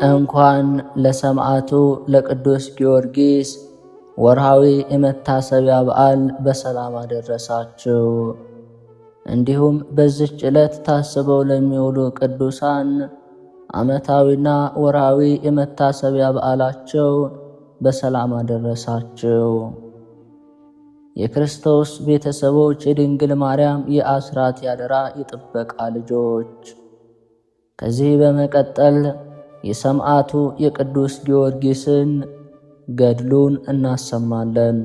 እንኳን ለሰማዕቱ ለቅዱስ ጊዮርጊስ ወርሃዊ የመታሰቢያ በዓል በሰላም አደረሳችሁ። እንዲሁም በዚች ዕለት ታስበው ለሚውሉ ቅዱሳን ዓመታዊና ወርሃዊ የመታሰቢያ በዓላቸው በሰላም አደረሳችሁ። የክርስቶስ ቤተሰቦች፣ የድንግል ማርያም የአስራት ያደራ የጥበቃ ልጆች፣ ከዚህ በመቀጠል የሰማዕቱ የቅዱስ ጊዮርጊስን ገድሉን እናሰማለን።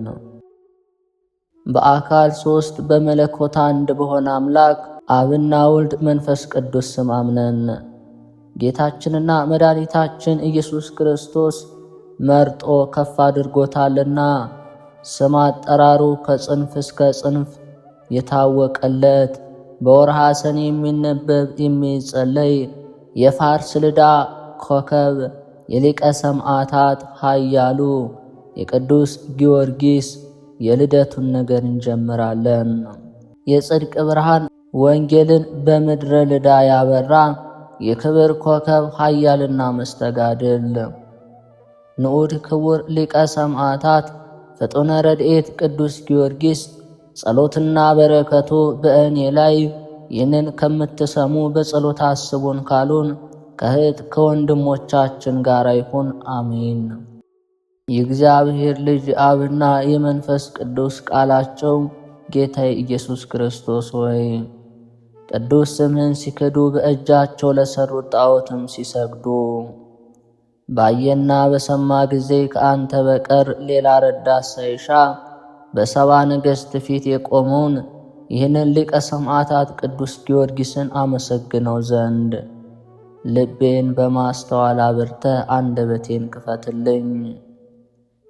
በአካል ሦስት በመለኮት አንድ በሆነ አምላክ አብና ወልድ መንፈስ ቅዱስ ስም አምነን ጌታችንና መድኃኒታችን ኢየሱስ ክርስቶስ መርጦ ከፍ አድርጎታልና ስም አጠራሩ ከጽንፍ እስከ ጽንፍ የታወቀለት በወርሃ ሰኔ የሚነበብ የሚጸለይ የፋርስ ልዳ ኮከብ የሊቀ ሰማዕታት ኃያሉ የቅዱስ ጊዮርጊስ የልደቱን ነገር እንጀምራለን። የጽድቅ ብርሃን ወንጌልን በምድረ ልዳ ያበራ የክብር ኮከብ ኃያልና መስተጋድል ንዑድ ክቡር ሊቀ ሰማዕታት ፍጡነ ረድኤት ቅዱስ ጊዮርጊስ ጸሎትና በረከቱ በእኔ ላይ ይህንን ከምትሰሙ በጸሎት አስቡን ካሉን ከእህት ከወንድሞቻችን ጋር ይሁን፣ አሜን። የእግዚአብሔር ልጅ አብና የመንፈስ ቅዱስ ቃላቸው ጌታ ኢየሱስ ክርስቶስ ሆይ ቅዱስ ስምህን ሲክዱ በእጃቸው ለሠሩት ጣዖትም ሲሰግዱ ባየና በሰማ ጊዜ ከአንተ በቀር ሌላ ረዳት ሳይሻ በሰባ ነገሥት ፊት የቆመውን ይህንን ሊቀ ሰማዕታት ቅዱስ ጊዮርጊስን አመሰግነው ዘንድ ልቤን በማስተዋል አብርተ አንደበቴን ክፈትልኝ።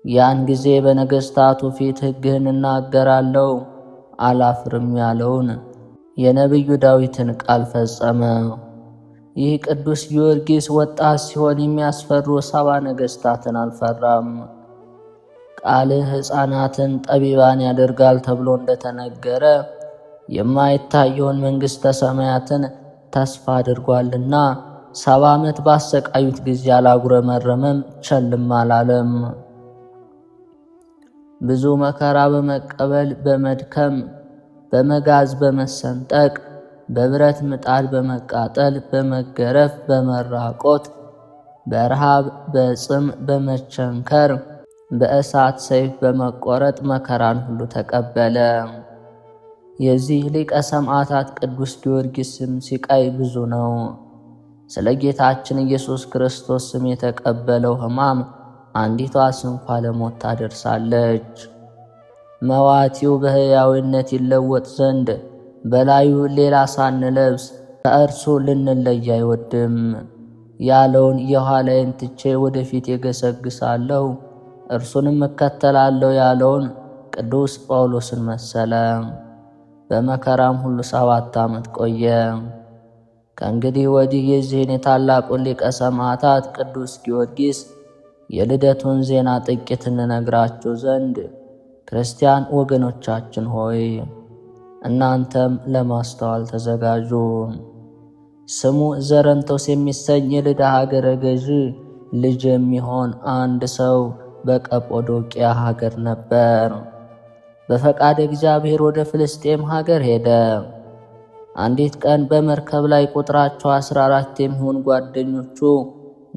ያን ጊዜ በነገሥታቱ ፊት ሕግህን እናገራለሁ አላፍርም ያለውን የነቢዩ ዳዊትን ቃል ፈጸመ። ይህ ቅዱስ ጊዮርጊስ ወጣት ሲሆን የሚያስፈሩ ሰባ ነገሥታትን አልፈራም። ቃልህ ሕፃናትን ጠቢባን ያደርጋል ተብሎ እንደተነገረ የማይታየውን መንግሥተ ሰማያትን ተስፋ አድርጓልና 70 ዓመት ባሰቃዩት ጊዜ አላጉረመረመም፣ ቸልም አላለም። ብዙ መከራ በመቀበል በመድከም በመጋዝ በመሰንጠቅ በብረት ምጣድ በመቃጠል በመገረፍ በመራቆት በረሃብ በጽም በመቸንከር በእሳት ሰይፍ በመቆረጥ መከራን ሁሉ ተቀበለ። የዚህ ሊቀ ሰማዕታት ቅዱስ ጊዮርጊስ ስም ሲቃይ ብዙ ነው። ስለ ጌታችን ኢየሱስ ክርስቶስ ስም የተቀበለው ሕማም አንዲቷ ስንኳ ለሞት ታደርሳለች። መዋቲው በሕያዊነት ይለወጥ ዘንድ በላዩ ሌላ ሳንለብስ ከእርሱ ልንለይ አይወድም ያለውን የኋላዬን ትቼ ወደፊት የገሰግሳለሁ እርሱንም እከተላለሁ ያለውን ቅዱስ ጳውሎስን መሰለ። በመከራም ሁሉ 7 ዓመት ቆየ። ከእንግዲህ ወዲህ የዚህን የታላቁን ሊቀ ሰማዕታት ቅዱስ ጊዮርጊስ የልደቱን ዜና ጥቂት እንነግራችሁ ዘንድ ክርስቲያን ወገኖቻችን ሆይ እናንተም ለማስተዋል ተዘጋጁ። ስሙ ዘረንቶስ የሚሰኝ የልዳ ሀገረ ገዥ ልጅ የሚሆን አንድ ሰው በቀጶዶቅያ ሀገር ነበር። በፈቃድ እግዚአብሔር ወደ ፍልስጤም ሀገር ሄደ። አንዲት ቀን በመርከብ ላይ ቁጥራቸው 14 የሚሆን ጓደኞቹ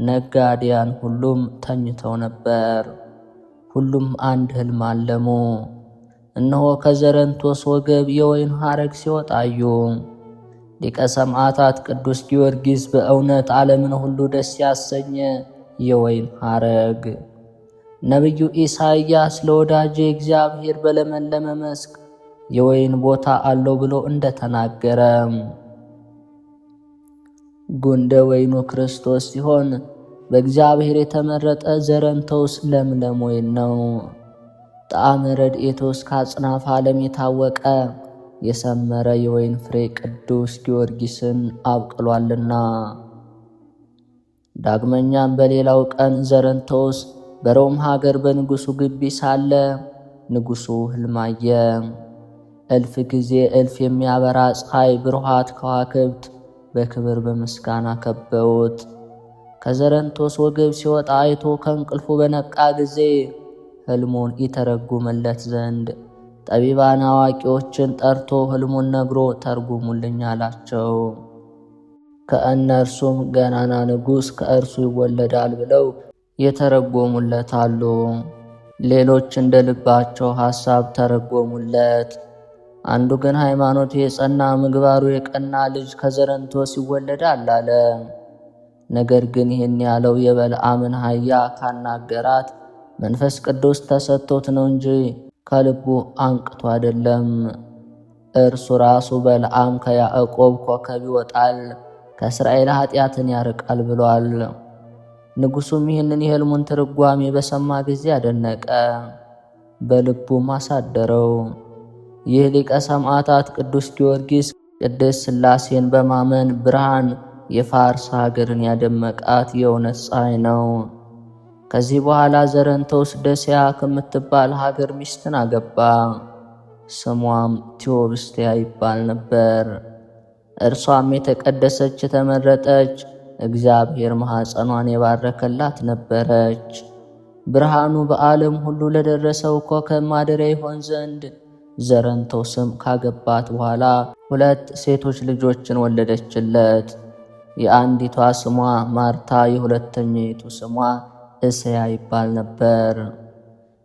ነጋዴያን ሁሉም ተኝተው ነበር። ሁሉም አንድ ሕልም አለሙ። እነሆ ከዘረንቶስ ወገብ የወይን ሐረግ ሲወጣ አዩ። ሊቀ ሰማዕታት ቅዱስ ጊዮርጊስ በእውነት ዓለምን ሁሉ ደስ ያሰኘ የወይን ሐረግ ነቢዩ ኢሳይያስ ለወዳጄ እግዚአብሔር በለመለመ መስክ የወይን ቦታ አለው ብሎ እንደተናገረ ጉንደ ወይኑ ክርስቶስ ሲሆን በእግዚአብሔር የተመረጠ ዘረንቶስ ለምለም ወይን ነው። ጣዕመ ረድኤቶስ ከአጽናፈ ዓለም የታወቀ የሰመረ የወይን ፍሬ ቅዱስ ጊዮርጊስን አብቅሏልና። ዳግመኛም በሌላው ቀን ዘረንቶስ በሮም ሀገር በንጉሡ ግቢ ሳለ ንጉሡ ሕልም አየ። እልፍ ጊዜ እልፍ የሚያበራ ፀሐይ ብሩሃት ከዋክብት በክብር በምስጋና ከበውት ከዘረንቶስ ወገብ ሲወጣ አይቶ ከእንቅልፉ በነቃ ጊዜ ሕልሙን ይተረጉምለት ዘንድ ጠቢባን አዋቂዎችን ጠርቶ ሕልሙን ነግሮ ተርጉሙልኝ አላቸው። ከእነርሱም ገናና ንጉሥ ከእርሱ ይወለዳል ብለው የተረጎሙለት አሉ። ሌሎች እንደ ልባቸው ሐሳብ ተረጎሙለት። አንዱ ግን ሃይማኖቱ የጸና ምግባሩ የቀና ልጅ ከዘረንቶስ ይወለዳል አለ። ነገር ግን ይህን ያለው የበልዓምን አህያ ካናገራት መንፈስ ቅዱስ ተሰጥቶት ነው እንጂ ከልቡ አንቅቶ አይደለም። እርሱ ራሱ በልዓም ከያዕቆብ ኮከብ ይወጣል፣ ከእስራኤል ኃጢአትን ያርቃል ብሏል። ንጉሡም ይህንን የሕልሙን ትርጓሜ በሰማ ጊዜ አደነቀ፣ በልቡም አሳደረው። ይህ ሊቀ ሰማዕታት ቅዱስ ጊዮርጊስ ቅድስት ሥላሴን በማመን ብርሃን የፋርስ ሀገርን ያደመቃት የእውነት ፀሐይ ነው። ከዚህ በኋላ ዘረንቶስ ደስያ ከምትባል ሀገር ሚስትን አገባ። ስሟም ቴዎብስቲያ ይባል ነበር። እርሷም የተቀደሰች የተመረጠች እግዚአብሔር ማኅፀኗን የባረከላት ነበረች። ብርሃኑ በዓለም ሁሉ ለደረሰው ኮከብ ማደሪያ ይሆን ዘንድ ዘረንቶስም ካገባት በኋላ 2 ሴቶች ልጆችን ወለደችለት። የአንዲቷ ስሟ ማርታ፣ የሁለተኛይቱ ስሟ እስያ ይባል ነበር።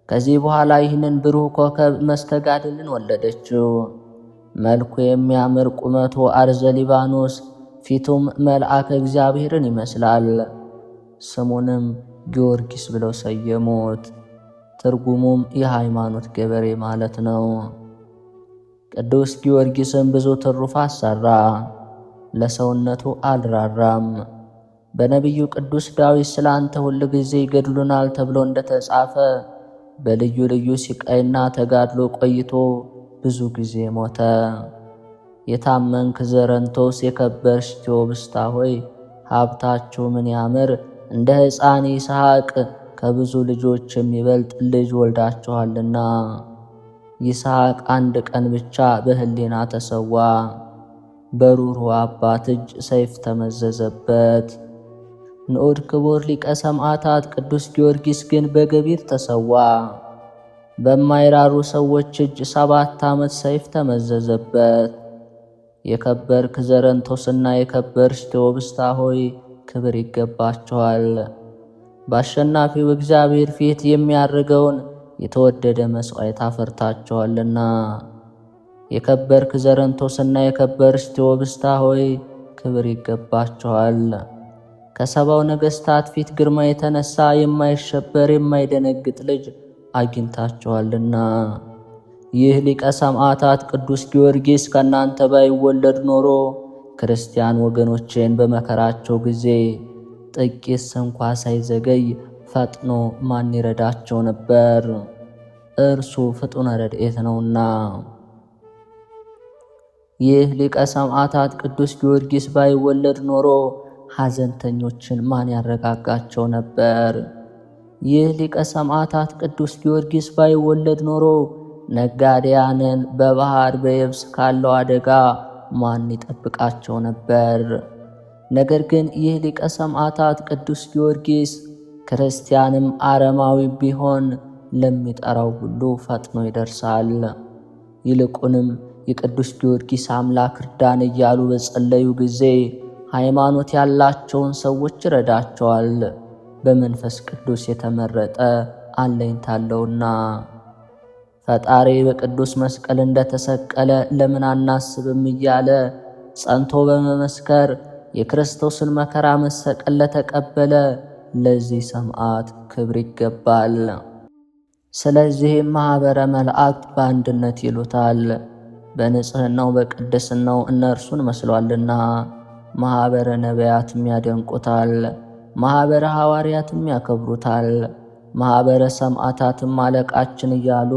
ከዚህ በኋላ ይህንን ብሩህ ኮከብ መስተጋድልን ወለደችው። መልኩ የሚያምር ቁመቱ አርዘ ሊባኖስ፣ ፊቱም መልአከ እግዚአብሔርን ይመስላል። ስሙንም ጊዮርጊስ ብለው ሰየሙት። ትርጉሙም የሃይማኖት ገበሬ ማለት ነው። ቅዱስ ጊዮርጊስም ብዙ ትሩፋት ሠራ፣ ለሰውነቱ አልራራም። በነቢዩ ቅዱስ ዳዊት ስለ አንተ ሁል ጊዜ ይገድሉናል ተብሎ እንደተጻፈ በልዩ ልዩ ሲቃይና ተጋድሎ ቆይቶ ብዙ ጊዜ ሞተ። የታመንክ ዘረንቶስ፣ የከበርሽ ቴዎብስታ ሆይ ሀብታችሁ ምን ያምር! እንደ ሕፃን ይስሐቅ ከብዙ ልጆች የሚበልጥ ልጅ ወልዳችኋልና። ይስሐቅ አንድ ቀን ብቻ በሕሊና ተሰዋ። በሩሩ አባት እጅ ሰይፍ ተመዘዘበት። ንዑድ ክቡር ሊቀ ሰማዕታት ቅዱስ ጊዮርጊስ ግን በገቢር ተሰዋ። በማይራሩ ሰዎች እጅ 7 ዓመት ሰይፍ ተመዘዘበት። የከበርክ ዘረንቶስና የከበርሽ ቴዎብስታ ሆይ ክብር ይገባቸዋል። በአሸናፊው እግዚአብሔር ፊት የሚያርገውን የተወደደ መሥዋዕት አፈርታቸዋልና። የከበርክ ዘረንቶስና የከበርሽ ቴዎብስታ ሆይ ክብር ይገባቸዋል። ከሰባው ነገሥታት ፊት ግርማ የተነሳ የማይሸበር የማይደነግጥ ልጅ አግኝታቸዋልና። ይህ ሊቀ ሰማዕታት ቅዱስ ጊዮርጊስ ከእናንተ ባይወለድ ኖሮ ክርስቲያን ወገኖቼን በመከራቸው ጊዜ ጥቂት እንኳ ሳይዘገይ ፈጥኖ ማን ይረዳቸው ነበር? እርሱ ፍጡነ ረድኤት ነውና። ይህ ሊቀ ሰማዕታት ቅዱስ ጊዮርጊስ ባይወለድ ኖሮ ሐዘንተኞችን ማን ያረጋጋቸው ነበር? ይህ ሊቀ ሰማዕታት ቅዱስ ጊዮርጊስ ባይወለድ ኖሮ ነጋዴያንን በባህር በየብስ ካለው አደጋ ማን ይጠብቃቸው ነበር? ነገር ግን ይህ ሊቀ ሰማዕታት ቅዱስ ጊዮርጊስ ክርስቲያንም አረማዊ ቢሆን ለሚጠራው ሁሉ ፈጥኖ ይደርሳል። ይልቁንም የቅዱስ ጊዮርጊስ አምላክ እርዳን እያሉ በጸለዩ ጊዜ ሃይማኖት ያላቸውን ሰዎች ይረዳቸዋል። በመንፈስ ቅዱስ የተመረጠ አለኝታለውና። ፈጣሪ በቅዱስ መስቀል እንደተሰቀለ ለምን አናስብም እያለ ጸንቶ በመመስከር የክርስቶስን መከራ መሰቀል ለተቀበለ ለዚህ ሰማዕት ክብር ይገባል። ስለዚህም ማኅበረ መላእክት በአንድነት ይሉታል፣ በንጽሕናው በቅድስናው እነርሱን መስሏልና። ማኅበረ ነቢያትም ያደንቁታል፣ ማኅበረ ሐዋርያትም ያከብሩታል፣ ማኅበረ ሰማዕታትም አለቃችን እያሉ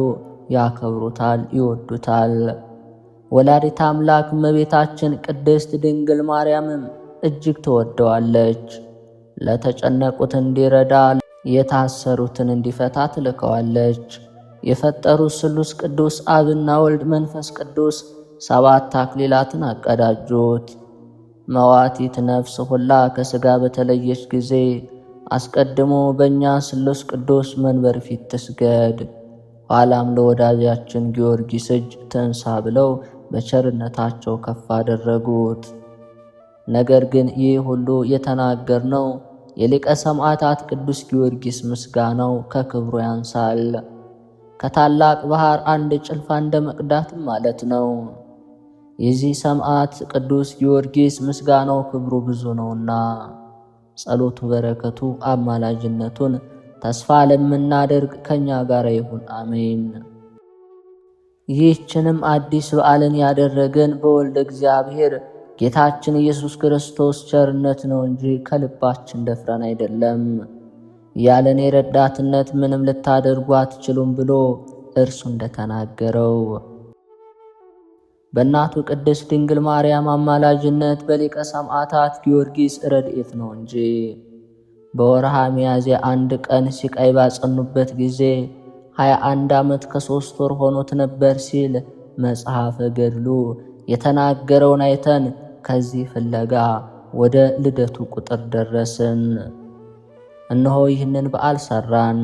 ያከብሩታል፣ ይወዱታል። ወላዲተ አምላክ እመቤታችን ቅድስት ድንግል ማርያምም እጅግ ትወደዋለች። ለተጨነቁት እንዲረዳ የታሰሩትን እንዲፈታ ትልከዋለች። የፈጠሩት ስሉስ ቅዱስ አብና ወልድ መንፈስ ቅዱስ 7 አክሊላትን አቀዳጁት። መዋቲት ነፍስ ሁላ ከሥጋ በተለየች ጊዜ አስቀድሞ በእኛ ስሉስ ቅዱስ መንበር ፊት ትስገድ። ኋላም ለወዳጃችን ጊዮርጊስ እጅ ትንሳ ብለው በቸርነታቸው ከፍ አደረጉት። ነገር ግን ይህ ሁሉ የተናገርነው የሊቀ ሰማዕታት ቅዱስ ጊዮርጊስ ምስጋናው ከክብሩ ያንሳል። ከታላቅ ባህር አንድ ጭልፋ እንደ መቅዳትም ማለት ነው። የዚህ ሰማዕት ቅዱስ ጊዮርጊስ ምስጋናው ክብሩ ብዙ ነውና ጸሎቱ፣ በረከቱ፣ አማላጅነቱን ተስፋ ለምናደርግ ከእኛ ጋር ይሁን፣ አሜን። ይህችንም አዲስ በዓልን ያደረገን በወልደ እግዚአብሔር ጌታችን ኢየሱስ ክርስቶስ ቸርነት ነው እንጂ ከልባችን ደፍረን አይደለም። ያለኔ ረዳትነት ምንም ልታደርጉ አትችሉም ብሎ እርሱ እንደተናገረው በእናቱ ቅድስት ድንግል ማርያም አማላጅነት በሊቀ ሰማዕታት ጊዮርጊስ ረድኤት ነው እንጂ። በወርሃ ሚያዝያ 1 ቀን ሲቃይ ባጸኑበት ጊዜ 21 ዓመት ከ3 ወር ሆኖት ነበር ሲል መጽሐፈ ገድሉ የተናገረውን አይተን ከዚህ ፍለጋ ወደ ልደቱ ቁጥር ደረስን። እነሆ ይህንን በዓል ሰራን።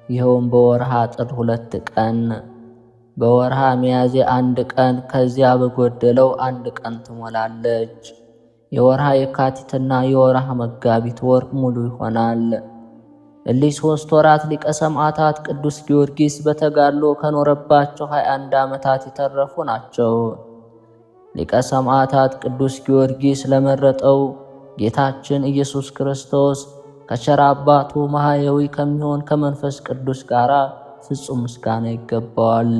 ይኸውም በወርሃ ጥር 2 ቀን፣ በወርሃ ሚያዝያ 1 ቀን፣ ከዚያ በጎደለው 1 ቀን ትሞላለች። የወርሃ የካቲትና የወርሃ መጋቢት ወር ሙሉ ይሆናል። እሊህ 3 ወራት ሊቀ ሰማዕታት ቅዱስ ጊዮርጊስ በተጋድሎ ከኖረባቸው 21 ዓመታት የተረፉ ናቸው። ሊቀ ሰማዕታት ቅዱስ ጊዮርጊስ ለመረጠው ጌታችን ኢየሱስ ክርስቶስ ከቸር አባቱ ማህያዊ ከሚሆን ከመንፈስ ቅዱስ ጋር ፍጹም ምስጋና ይገባዋል።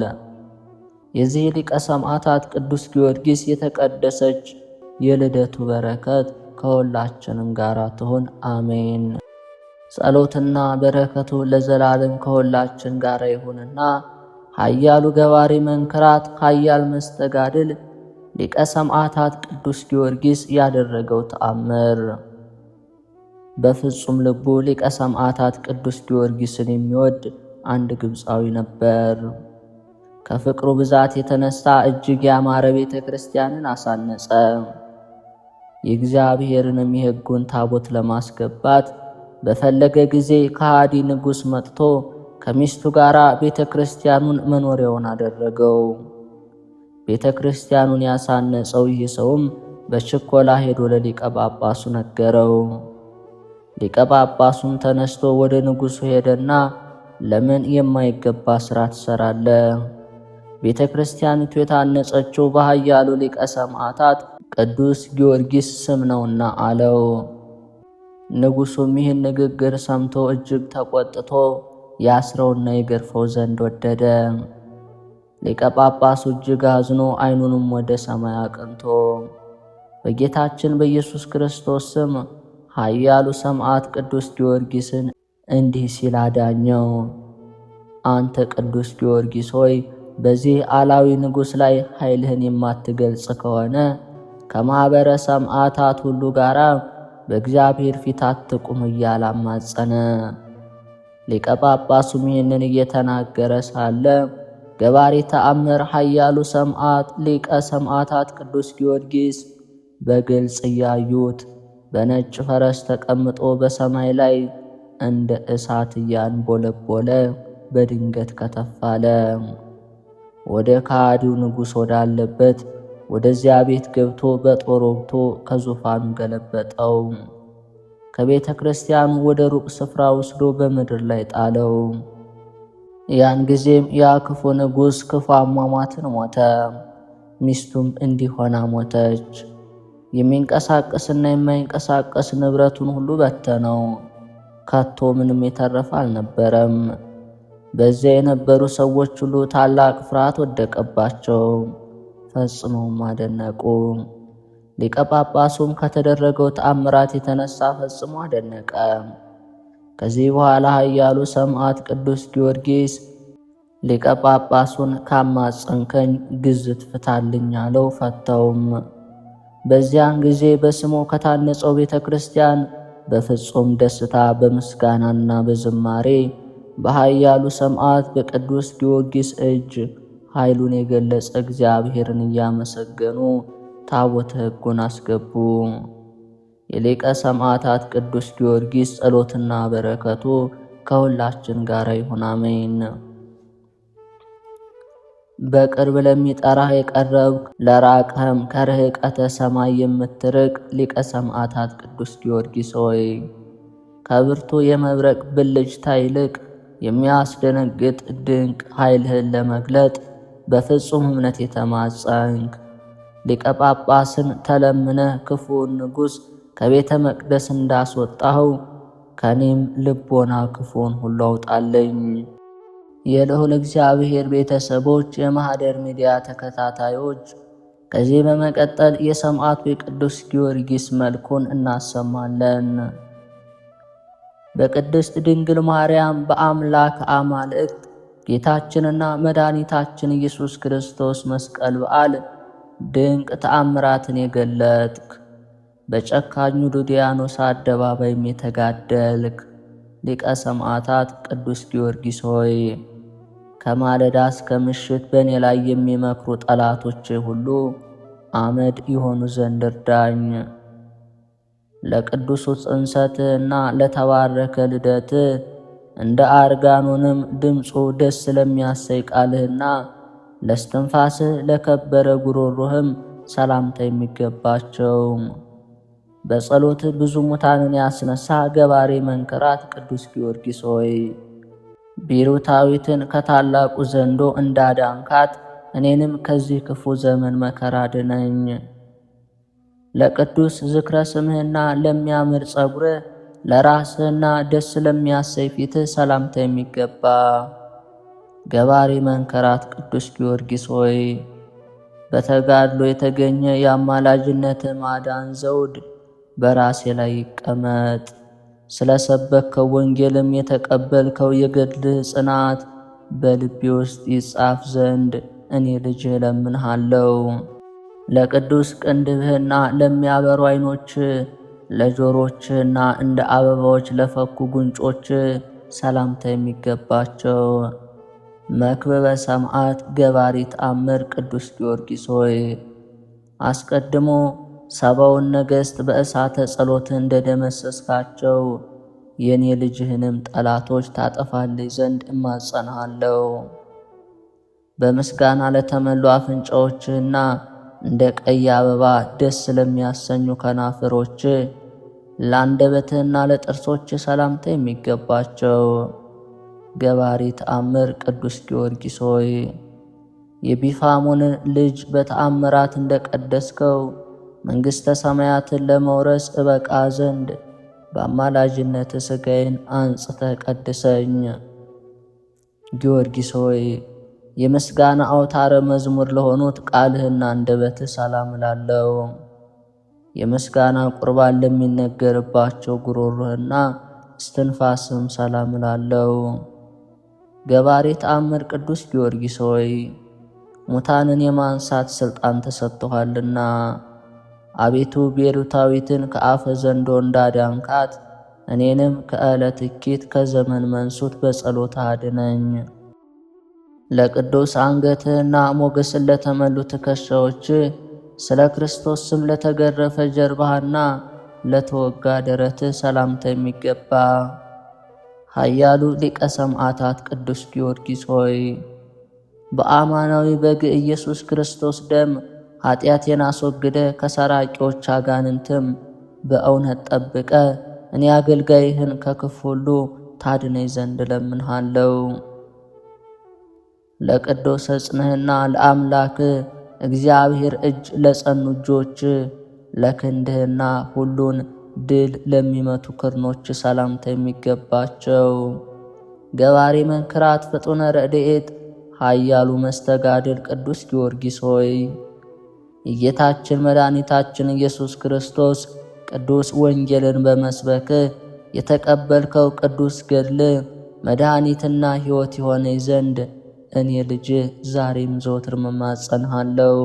የዚህ ሊቀ ሰማዕታት ቅዱስ ጊዮርጊስ የተቀደሰች የልደቱ በረከት ከሁላችንም ጋር ትሁን፣ አሜን። ጸሎትና በረከቱ ለዘላለም ከሁላችን ጋር ይሁንና ኃያሉ ገባሬ መንክራት ኃያል መስተጋድል ሊቀ ሰማዕታት ቅዱስ ጊዮርጊስ ያደረገው ተአምር። በፍጹም ልቡ ሊቀ ሰማዕታት ቅዱስ ጊዮርጊስን የሚወድ አንድ ግብፃዊ ነበር። ከፍቅሩ ብዛት የተነሳ እጅግ ያማረ ቤተ ክርስቲያንን አሳነጸ። የእግዚአብሔርንም የሕጉን ታቦት ለማስገባት በፈለገ ጊዜ ከሃዲ ንጉሥ መጥቶ ከሚስቱ ጋር ቤተ ክርስቲያኑን መኖሪያውን አደረገው። ቤተ ክርስቲያኑን ያሳነጸው ይህ ሰውም በችኮላ ሄዶ ለሊቀ ጳጳሱ ነገረው። ሊቀ ጳጳሱም ተነስቶ ወደ ንጉሡ ሄደና ለምን የማይገባ ሥራ ትሠራለህ? ቤተ ክርስቲያኒቱ የታነጸችው በኃያሉ ሊቀ ሰማዕታት ቅዱስ ጊዮርጊስ ስም ነውና አለው። ንጉሡም ይህን ንግግር ሰምቶ እጅግ ተቆጥቶ ያስረውና ይገርፈው ዘንድ ወደደ። ሊቀ ጳጳሱ እጅግ አዝኖ ዓይኑንም ወደ ሰማይ አቅንቶ በጌታችን በኢየሱስ ክርስቶስ ስም ኃያሉ ሰማዕት ቅዱስ ጊዮርጊስን እንዲህ ሲል አዳኘው። አንተ ቅዱስ ጊዮርጊስ ሆይ በዚህ አላዊ ንጉሥ ላይ ኃይልህን የማትገልጽ ከሆነ ከማኅበረ ሰማዕታት ሁሉ ጋር በእግዚአብሔር ፊት አትቁም እያለ አማጸነ። ሊቀ ጳጳሱም ይህንን እየተናገረ ሳለ ገባሬ ተአምር ኃያሉ ሰማዕት ሊቀ ሰማዕታት ቅዱስ ጊዮርጊስ በግልጽ እያዩት በነጭ ፈረስ ተቀምጦ በሰማይ ላይ እንደ እሳት እያንቦለቦለ በድንገት ከተፍ አለ። ወደ ከሃዲው ንጉሥ ወዳለበት ወደዚያ ቤት ገብቶ በጦር ወግቶ ከዙፋኑ ገለበጠው። ከቤተ ክርስቲያኑ ወደ ሩቅ ስፍራ ወስዶ በምድር ላይ ጣለው። ያን ጊዜም ያ ክፉ ንጉሥ ክፉ አሟሟትን ሞተ። ሚስቱም እንዲሆና ሞተች። የሚንቀሳቀስና የማይንቀሳቀስ ንብረቱን ሁሉ በተነው። ከቶ ምንም የተረፈ አልነበረም። በዚያ የነበሩ ሰዎች ሁሉ ታላቅ ፍርሃት ወደቀባቸው፣ ፈጽመውም አደነቁ። ሊቀ ጳጳሱም ከተደረገው ተአምራት የተነሳ ፈጽሞ አደነቀ። ከዚህ በኋላ ኃያሉ ሰማዕት ቅዱስ ጊዮርጊስ ሊቀ ጳጳሱን ካማጸንከኝ ግዝት ፍታልኝ አለው። ፈተውም። በዚያን ጊዜ በስሙ ከታነጸው ቤተ ክርስቲያን በፍጹም ደስታ በምስጋናና በዝማሬ በኃያሉ ሰማዕት በቅዱስ ጊዮርጊስ እጅ ኃይሉን የገለጸ እግዚአብሔርን እያመሰገኑ ታቦተ ሕጉን አስገቡ። የሊቀ ሰማዕታት ቅዱስ ጊዮርጊስ ጸሎትና በረከቱ ከሁላችን ጋር ይሁን፣ አሜን። በቅርብ ለሚጠራህ የቀረብክ ለራቅህም ከርህቀተ ሰማይ የምትርቅ ሊቀ ሰማዕታት ቅዱስ ጊዮርጊስ ሆይ ከብርቱ የመብረቅ ብልጭታ ይልቅ የሚያስደነግጥ ድንቅ ኃይልህን ለመግለጥ በፍጹም እምነት የተማጸንክ ሊቀ ጳጳስን ተለምነህ ክፉውን ንጉሥ ከቤተ መቅደስ እንዳስወጣኸው ከኔም ልቦና ክፉውን ሁሉ አውጣለኝ። የልዑል እግዚአብሔር ቤተሰቦች፣ የማኅደር ሚዲያ ተከታታዮች፣ ከዚህ በመቀጠል የሰማዕቱ የቅዱስ ጊዮርጊስ መልኩን እናሰማለን። በቅድስት ድንግል ማርያም በአምላክ አማልክት ጌታችንና መድኃኒታችን ኢየሱስ ክርስቶስ መስቀል በዓል ድንቅ ተአምራትን የገለጥክ በጨካኙ ዱድያኖስ አደባባይም የተጋደልክ ሊቀ ሰማዕታት ቅዱስ ጊዮርጊስ ሆይ ከማለዳ እስከ ምሽት በእኔ ላይ የሚመክሩ ጠላቶቼ ሁሉ አመድ ይሆኑ ዘንድ እርዳኝ። ለቅዱሱ ጽንሰትህና ለተባረከ ልደትህ እንደ አርጋኖንም ድምፁ ደስ ለሚያሰይ ቃልህና ለስትንፋስህ ለከበረ ጉሮሮህም ሰላምታ የሚገባቸው በጸሎትህ ብዙ ሙታንን ያስነሳ ገባሬ መንክራት ቅዱስ ጊዮርጊስ ሆይ ቢሩታዊትን ከታላቁ ዘንዶ እንዳዳንካት እኔንም ከዚህ ክፉ ዘመን መከራ አድነኝ። ለቅዱስ ዝክረ ስምህና ለሚያምር ጸጉርህ ለራስህና ደስ ለሚያሰይ ፊትህ ሰላምታ የሚገባ ገባሬ መንከራት ቅዱስ ጊዮርጊስ ሆይ በተጋድሎ የተገኘ የአማላጅነትህ ማዳን ዘውድ በራሴ ላይ ይቀመጥ። ስለ ሰበከው ወንጌልም የተቀበልከው የገድልህ ጽናት በልቤ ውስጥ ይጻፍ ዘንድ እኔ ልጅህ እለምንሃለሁ። ለቅዱስ ቅንድብህና ለሚያበሩ ዓይኖች ለጆሮችህና እንደ አበባዎች ለፈኩ ጉንጮች ሰላምታ የሚገባቸው መክብበ ሰማዕት ገባሪ ተአምር ቅዱስ ጊዮርጊስ ሆይ አስቀድሞ ሰባውን ነገሥት በእሳተ ጸሎትህ እንደደመሰስካቸው የኔ ልጅህንም ጠላቶች ታጠፋልኝ ዘንድ እማጸንሃለሁ። በምስጋና ለተመሉ አፍንጫዎችህና እንደ ቀይ አበባ ደስ ለሚያሰኙ ከናፍሮች ለአንደበትህና ለጥርሶች ሰላምታ የሚገባቸው ገባሪ ተአምር ቅዱስ ጊዮርጊስ ሆይ የቢፋሞንን ልጅ በተአምራት እንደቀደስከው መንግሥተ ሰማያትን ለመውረስ እበቃ ዘንድ በአማላጅነት ሥጋዬን አንጽተህ ቀድሰኝ። ጊዮርጊስ ሆይ የምስጋና አውታረ መዝሙር ለሆኑት ቃልህና አንደበትህ ሰላም እላለሁ። የምስጋና ቁርባን ለሚነገርባቸው ጉሮሮህና እስትንፋስም ሰላም እላለሁ። ገባሬ ተአምር ቅዱስ ጊዮርጊስ ሆይ ሙታንን የማንሳት ሥልጣን ተሰጥቶሃልና አቤቱ ቤሩታዊትን ከአፈ ዘንዶ እንዳዳንካት እኔንም ከዕለት እኪት ከዘመን መንሱት በጸሎት አድነኝ። ለቅዱስ አንገትህና ሞገስን ለተመሉ ትከሻዎች ስለ ክርስቶስ ስም ለተገረፈ ጀርባህና ለተወጋ ደረትህ ሰላምታ የሚገባ ኃያሉ ሊቀ ሰማዕታት ቅዱስ ጊዮርጊስ ሆይ በአማናዊ በግ ኢየሱስ ክርስቶስ ደም ኃጢአቴን አስወግደ ከሰራቂዎች አጋንንትም በእውነት ጠብቀ እኔ አገልጋይህን ከክፉ ሁሉ ታድነኝ ዘንድ እለምንሃለሁ። ለቅዱስ ሕጽንህና ለአምላክህ እግዚአብሔር እጅ ለጸኑ እጆች ለክንድህና ሁሉን ድል ለሚመቱ ክርኖች ሰላምታ የሚገባቸው ገባሬ መንክራት ፍጡነ ረድኤት ኃያሉ መስተጋድል ቅዱስ ጊዮርጊስ ሆይ የጌታችን መድኃኒታችን ኢየሱስ ክርስቶስ ቅዱስ ወንጌልን በመስበክ የተቀበልከው ቅዱስ ገድል መድኃኒትና ሕይወት የሆነኝ ዘንድ እኔ ልጅ ዛሬም ዘወትር እማጸንሃለሁ።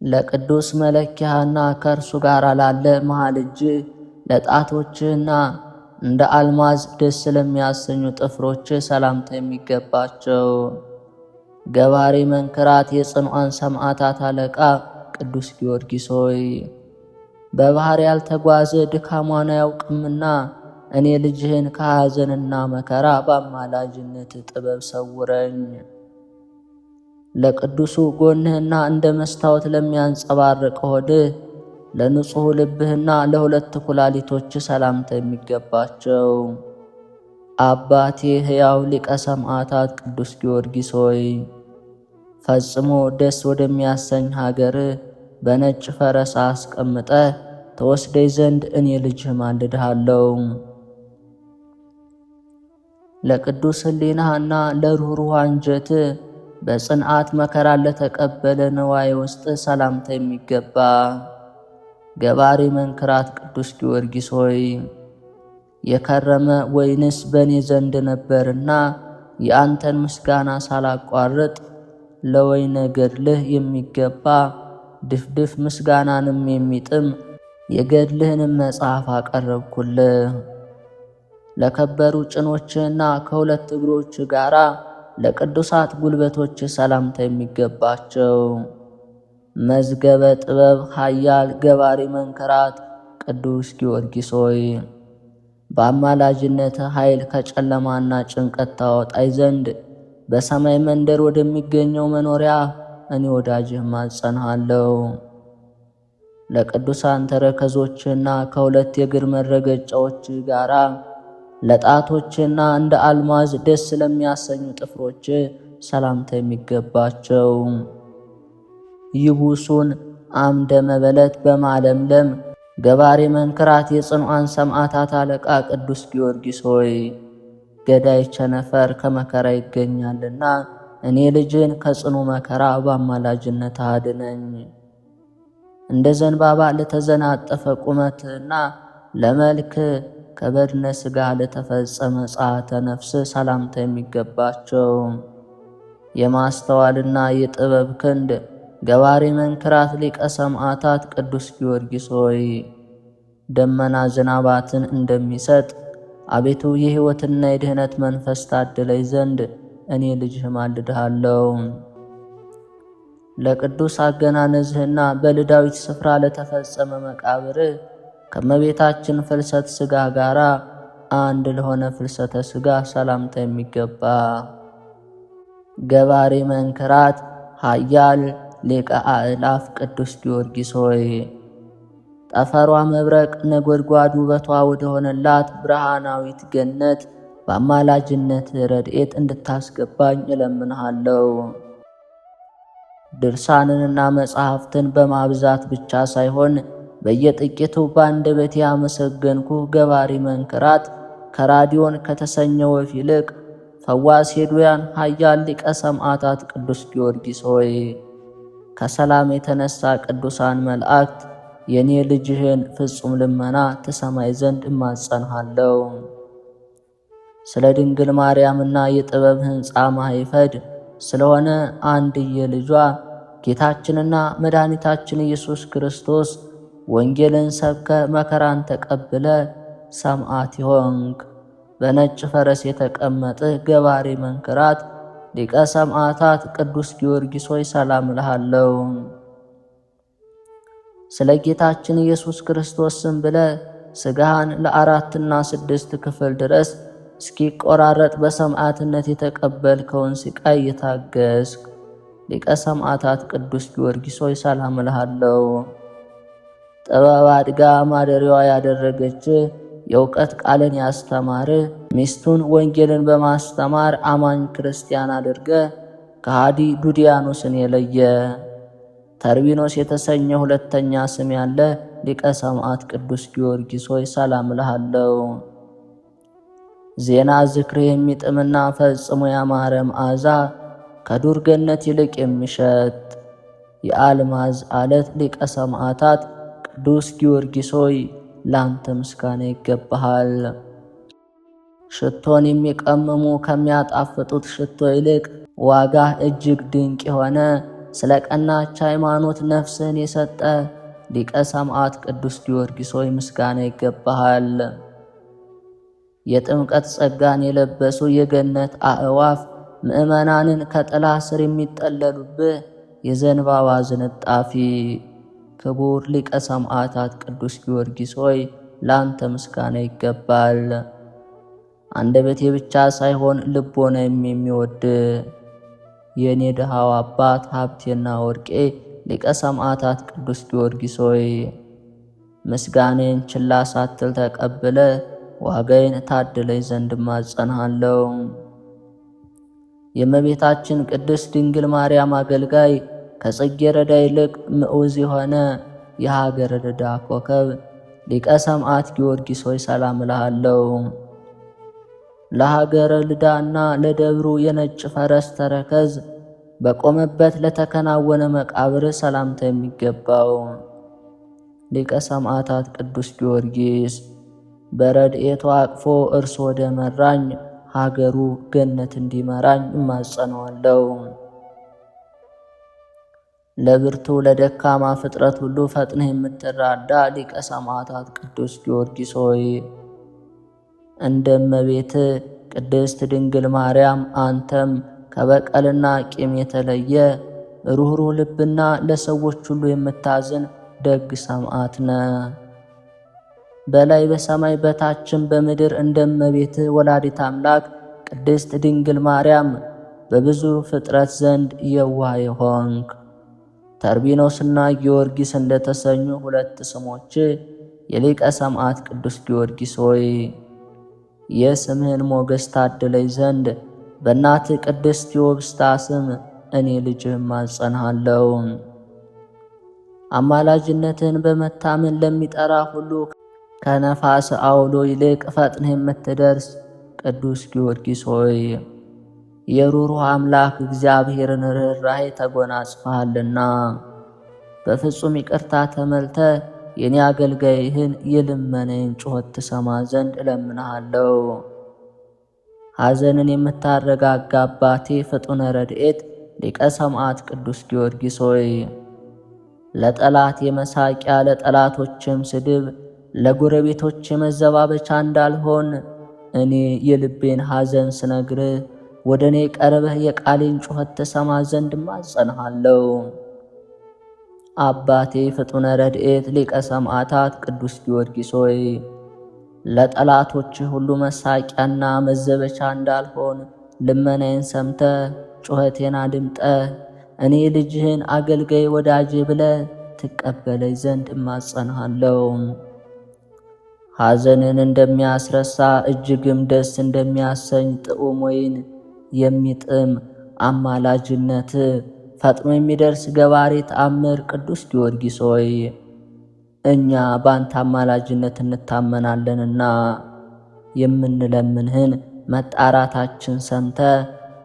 ለቅዱስ መለኪያና ከእርሱ ጋር ላለ መሃል እጅ ለጣቶችህና እንደ አልማዝ ደስ ለሚያሰኙ ጥፍሮች ሰላምታ የሚገባቸው ገባሬ መንክራት የጽኑዓን ሰማዕታት አለቃ ቅዱስ ጊዮርጊስ ሆይ በባህር ያልተጓዘ ድካሟን አያውቅምና እኔ ልጅህን ከሐዘንና መከራ በአማላጅነት ጥበብ ሰውረኝ። ለቅዱሱ ጎንህና እንደ መስታወት ለሚያንጸባርቅ ሆድህ ለንጹሕ ልብህና ለሁለት ኩላሊቶች ሰላምታ የሚገባቸው አባቴ ሕያው ሊቀ ሰማዕታት ቅዱስ ጊዮርጊስ ሆይ ፈጽሞ ደስ ወደሚያሰኝ ሀገር በነጭ ፈረስ አስቀምጠህ ተወስደኝ ዘንድ እኔ ልጅህ ማልድሃለሁ። ለቅዱስ ሕሊናህና ለሩኅሩህ አንጀት በጽንዓት መከራ ለተቀበለ ነዋይ ውስጥ ሰላምታ የሚገባ ገባሬ መንክራት ቅዱስ ጊዮርጊስ ሆይ የከረመ ወይንስ በእኔ ዘንድ ነበርና የአንተን ምስጋና ሳላቋርጥ ለወይነ ገድልህ የሚገባ ድፍድፍ ምስጋናንም የሚጥም የገድልህንም መጽሐፍ አቀረብኩልህ። ለከበሩ ጭኖችህና ከሁለት እግሮች ጋራ ለቅዱሳት ጉልበቶች ሰላምታ የሚገባቸው መዝገበ ጥበብ ኃያል ገባሬ መንክራት ቅዱስ ጊዮርጊስ ሆይ በአማላጅነት ኃይል ከጨለማና ጭንቀት ታወጣይ ዘንድ በሰማይ መንደር ወደሚገኘው መኖሪያ እኔ ወዳጅህ ማጸንሃለሁ። ለቅዱሳን ተረከዞችና ከሁለት የእግር መረገጫዎች ጋራ ለጣቶችና እንደ አልማዝ ደስ ለሚያሰኙ ጥፍሮች ሰላምታ የሚገባቸው ይቡሱን አምደ መበለት በማለምለም ገባሬ መንክራት የጽኑዓን ሰማዕታት አለቃ ቅዱስ ጊዮርጊስ ሆይ ገዳይ ቸነፈር ከመከራ ይገኛልና እኔ ልጅን ከጽኑ መከራ በአማላጅነት አድነኝ። እንደ ዘንባባ ለተዘናጠፈ ቁመትና ለመልክ ከበድነ ሥጋ ለተፈጸመ ጸአተ ነፍስ ሰላምታ የሚገባቸው የማስተዋልና የጥበብ ክንድ ገባሬ መንክራት ሊቀ ሰማዕታት ቅዱስ ጊዮርጊስ ሆይ ደመና ዝናባትን እንደሚሰጥ አቤቱ የሕይወትና የድኅነት መንፈስ ታድለይ ዘንድ እኔ ልጅህ ማልድሃለሁ። ለቅዱስ አገናነዝህና በልዳዊት ስፍራ ለተፈጸመ መቃብርህ ከመቤታችን ፍልሰት ሥጋ ጋር አንድ ለሆነ ፍልሰተ ሥጋ ሰላምታ የሚገባ ገባሬ መንክራት ኃያል ሊቀ አእላፍ ቅዱስ ጊዮርጊስ ሆይ ጠፈሯ መብረቅ ነጎድጓድ ውበቷ ወደ ሆነላት ብርሃናዊት ገነት በአማላጅነት ረድኤት እንድታስገባኝ እለምንሃለሁ። ድርሳንንና መጻሕፍትን በማብዛት ብቻ ሳይሆን በየጥቂቱ በአንደበቴ ያመሰገንኩ ገባሬ መንክራት ከራዲዮን ከተሰኘ ወፍ ይልቅ ፈዋስ ሄዱያን ኃያል ሊቀ ሰማዕታት ቅዱስ ጊዮርጊስ ሆይ ከሰላም የተነሳ ቅዱሳን መላእክት የኔ ልጅህን ፍጹም ልመና ትሰማይ ዘንድ እማጸንሃለሁ። ስለ ድንግል ማርያምና የጥበብ ሕንፃ ማይፈድ ስለሆነ አንድየ ልጇ ጌታችንና መድኃኒታችን ኢየሱስ ክርስቶስ ወንጌልን ሰብከ መከራን ተቀብለ ሰማዕት ይሆንክ በነጭ ፈረስ የተቀመጥህ ገባሬ መንክራት ሊቀ ሰማዕታት ቅዱስ ጊዮርጊስ ሆይ ሰላም እልሃለሁ። ስለ ጌታችን ኢየሱስ ክርስቶስ ስም ብለ ሥጋህን ለአራትና 6 ክፍል ድረስ እስኪቆራረጥ በሰማዕትነት የተቀበልከውን ስቃይ የታገስክ ሊቀ ሰማዕታት ቅዱስ ጊዮርጊስ ሆይ ሰላም እልሃለሁ። ጥበብ አድጋ ማደሪያዋ ያደረገች የእውቀት ቃልን ያስተማር ሚስቱን ወንጌልን በማስተማር አማኝ ክርስቲያን አድርገ ከሃዲ ዱዲያኖስን የለየ ተርቢኖስ የተሰኘ ሁለተኛ ስም ያለ ሊቀ ሰማዕት ቅዱስ ጊዮርጊስ ሆይ ሰላም እልሃለሁ። ዜና ዝክርህ የሚጥምና ፈጽሞ ያማረ መዓዛ ከዱር ገነት ይልቅ የሚሸት የአልማዝ አለት ሊቀ ሰማዕታት ቅዱስ ጊዮርጊስ ሆይ ላንተ ምስጋና ይገባሃል። ሽቶን የሚቀምሙ ከሚያጣፍጡት ሽቶ ይልቅ ዋጋህ እጅግ ድንቅ የሆነ ስለ ቀናች ሃይማኖት ነፍስህን የሰጠ ሊቀ ሰማዕት ቅዱስ ጊዮርጊስ ሆይ ምስጋና ይገባሃል። የጥምቀት ጸጋን የለበሱ የገነት አእዋፍ ምእመናንን ከጥላ ስር የሚጠለሉብህ የዘንባባ ዝንጣፊ ክቡር ሊቀ ሰማዕታት ቅዱስ ጊዮርጊስ ሆይ ላንተ ምስጋና ይገባል። አንደበቴ ብቻ ሳይሆን ልቦናዬም የሚወድ የኔ ድሃው አባት ሀብቴና ወርቄ ሊቀ ሰማዕታት ቅዱስ ጊዮርጊስ ሆይ ምስጋኔን ችላ ሳትል ተቀብለ ዋጋዬን ታድለኝ ዘንድ ማጸንሃለሁ። የእመቤታችን ቅድስት ድንግል ማርያም አገልጋይ ከጽጌረዳ ይልቅ ምዑዝ የሆነ የሀገረ ልዳ ኮከብ ሊቀ ሰማዕት ጊዮርጊስ ሆይ ሰላም እልሃለሁ። ለሀገረ ልዳና ለደብሩ የነጭ ፈረስ ተረከዝ በቆመበት ለተከናወነ መቃብር ሰላምታ የሚገባው ሊቀ ሰማዕታት ቅዱስ ጊዮርጊስ በረድኤቱ አቅፎ እርሱ ወደ መራኝ ሀገሩ ገነት እንዲመራኝ እማጸነዋለሁ። ለብርቱ ለደካማ ፍጥረት ሁሉ ፈጥነህ የምትራዳ ሊቀ ሰማዕታት ቅዱስ ጊዮርጊስ ሆይ እንደ እመቤት ቅድስት ድንግል ማርያም አንተም ከበቀልና ቂም የተለየ ሩኅሩህ ልብና ለሰዎች ሁሉ የምታዝን ደግ ሰማዕት ነህ። በላይ በሰማይ በታችም በምድር እንደ እመቤት ወላዲት አምላክ ቅድስት ድንግል ማርያም በብዙ ፍጥረት ዘንድ የዋህ የሆንክ ተርቢኖስና ጊዮርጊስ እንደተሰኙ ሁለት ስሞች የሊቀ ሰማዕት ቅዱስ ጊዮርጊስ ሆይ የስምህን ሞገስ ታድለኝ ዘንድ በእናት ቅድስት ቴዎብስታ ስም እኔ ልጅህ ማጸንሃለሁ። አማላጅነትን በመታመን ለሚጠራ ሁሉ ከነፋስ አውሎ ይልቅ ፈጥነህ የምትደርስ ቅዱስ ጊዮርጊስ ሆይ የሩሩህ አምላክ እግዚአብሔርን ርኅራኄ ተጎናጽፈሃልና በፍጹም ይቅርታ ተመልተ የኔ አገልጋይህን የልመናዬን ጩኸት ትሰማ ዘንድ እለምንሃለሁ። ሐዘንን የምታረጋጋ አባቴ ፍጡነ ረድኤት ሊቀ ሰማዕት ቅዱስ ጊዮርጊስ ሆይ ለጠላት የመሳቂያ ለጠላቶችም ስድብ ለጎረቤቶች የመዘባበቻ እንዳልሆን እኔ የልቤን ሐዘን ስነግርህ ወደ እኔ ቀርበህ የቃሌን ጩኸት ትሰማ ዘንድ ማጸንሃለሁ። አባቴ ፍጡነ ረድኤት ሊቀ ሰማዕታት ቅዱስ ጊዮርጊስ ሆይ ለጠላቶች ሁሉ መሳቂያና መዘበቻ እንዳልሆን ልመናዬን ሰምተ ጩኸቴን አድምጠ እኔ ልጅህን አገልጋይ ወዳጄ ብለ ትቀበለኝ ዘንድ እማጸንሃለሁ። ሐዘንን እንደሚያስረሳ እጅግም ደስ እንደሚያሰኝ ጥዑም ወይን የሚጥም አማላጅነት ፈጥኖ የሚደርስ ገባሬ ተአምር ቅዱስ ጊዮርጊስ ሆይ እኛ በአንተ አማላጅነት እንታመናለንና የምንለምንህን መጣራታችን ሰምተ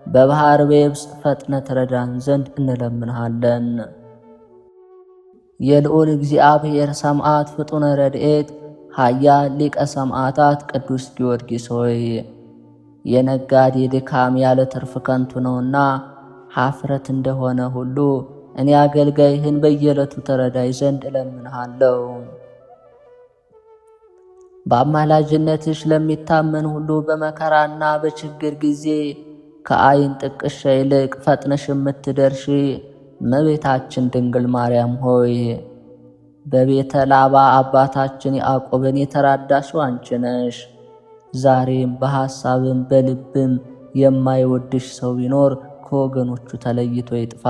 በባህር በየብስ ፈጥነ ትረዳን ዘንድ እንለምንሃለን። የልዑል እግዚአብሔር ሰማዕት ፍጡነ ረድኤት ኃያል ሊቀ ሰማዕታት ቅዱስ ጊዮርጊስ ሆይ የነጋዴ ድካም ያለ ትርፍ ከንቱ ነውና ኀፍረት እንደሆነ ሁሉ እኔ አገልጋይህን በየዕለቱ ተረዳይ ዘንድ እለምንሃለሁ። በአማላጅነትሽ ለሚታመን ሁሉ በመከራና በችግር ጊዜ ከዓይን ጥቅሻ ይልቅ ፈጥነሽ የምትደርሺ እመቤታችን ድንግል ማርያም ሆይ በቤተ ላባ አባታችን ያዕቆብን የተራዳሽው አንቺ ነሽ። ዛሬም በሐሳብም በልብም የማይወድሽ ሰው ቢኖር ከወገኖቹ ተለይቶ ይጥፋ።